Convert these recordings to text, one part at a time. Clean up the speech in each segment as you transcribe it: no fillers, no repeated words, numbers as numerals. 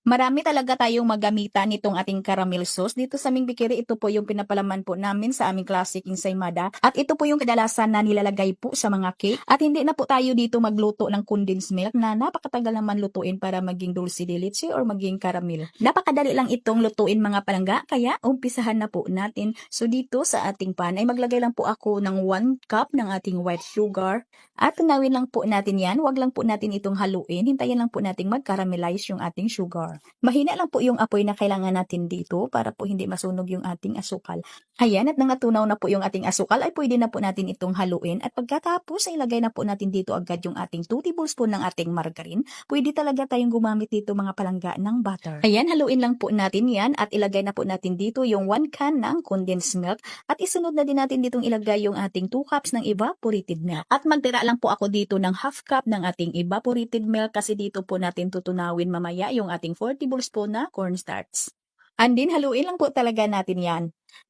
Marami talaga tayong magamitan nitong ating caramel sauce. Dito sa aming bikiri, ito po yung pinapalaman po namin sa aming classic ensaymada. At ito po yung kadalasan na nilalagay po sa mga cake. At hindi na po tayo dito magluto ng condensed milk na napakatagal naman lutuin para maging dulce de leche or maging caramel. Napakadali lang itong lutuin mga palangga, kaya umpisahan na po natin. So dito sa ating pan ay maglagay lang po ako ng 1 cup ng ating white sugar. At tunawin lang po natin yan. Huwag lang po natin itong haluin. Hintayin lang po nating mag-caramelize yung ating sugar. Mahina lang po yung apoy na kailangan natin dito para po hindi masunog yung ating asukal. Ayan, at nangatunaw na po yung ating asukal ay pwede na po natin itong haluin. At pagkatapos ay ilagay na po natin dito agad yung ating 2 tablespoon ng ating margarine. Pwede talaga tayong gumamit dito mga palangga ng butter. Ayan, haluin lang po natin yan at ilagay na po natin dito yung 1 can ng condensed milk. At isunod na din natin ditong ilagay yung ating 2 cups ng evaporated milk. At magtira lang po ako dito ng half cup ng ating evaporated milk kasi dito po natin tutunawin mamaya yung ating 4 tablespoon na cornstarch. And then, haluin lang po talaga natin yan.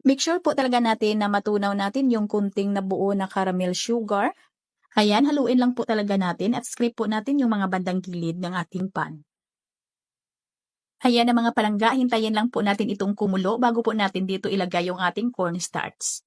Make sure po talaga natin na matunaw natin yung kunting nabuo na caramel sugar. Ayan, haluin lang po talaga natin at scrape po natin yung mga bandang gilid ng ating pan. Ayan na mga palangga, hintayin lang po natin itong kumulo bago po natin dito ilagay yung ating cornstarch.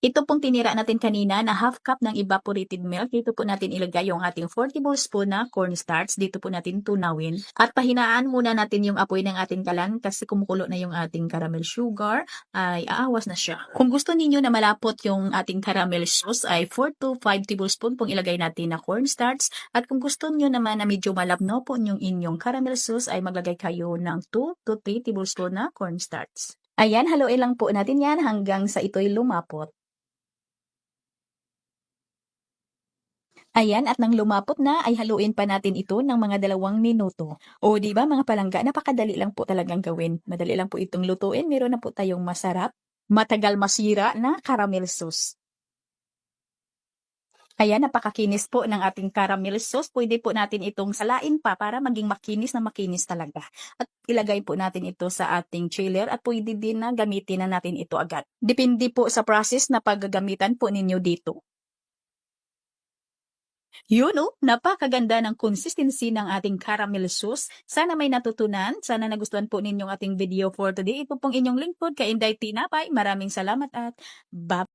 Ito pong tinira natin kanina na half cup ng evaporated milk. Dito po natin ilagay yung ating 4 tablespoon na cornstarch. Dito po natin tunawin. At pahinaan muna natin yung apoy ng ating kalan kasi kumukulo na yung ating caramel sugar. Ay aawas na siya. Kung gusto ninyo na malapot yung ating caramel sauce ay 4 to 5 tablespoon pong ilagay natin na cornstarch. At kung gusto niyo naman na medyo malabno po yung inyong caramel sauce ay maglagay kayo ng 2 to 3 tablespoon na cornstarch. Ayan, haluin lang po natin yan hanggang sa ito'y lumapot. Ayan, at nang lumapot na ay haluin pa natin ito ng mga 2 minuto. O di ba mga palangga, napakadali lang po talagang gawin. Madali lang po itong lutuin. Meron na po tayong masarap, matagal masira na caramel sauce. Ayan, napakakinis po ng ating caramel sauce. Pwede po natin itong salain pa para maging makinis na makinis talaga. At ilagay po natin ito sa ating chiller at pwede din na gamitin na natin ito agad. Depende po sa process na paggagamitan po ninyo dito. Yun oh, napakaganda ng consistency ng ating caramel sauce. Sana may natutunan, sana nagustuhan po ninyong ating video for today. Ito pong inyong lingkod, Kainday Tinapay. Maraming salamat at bye.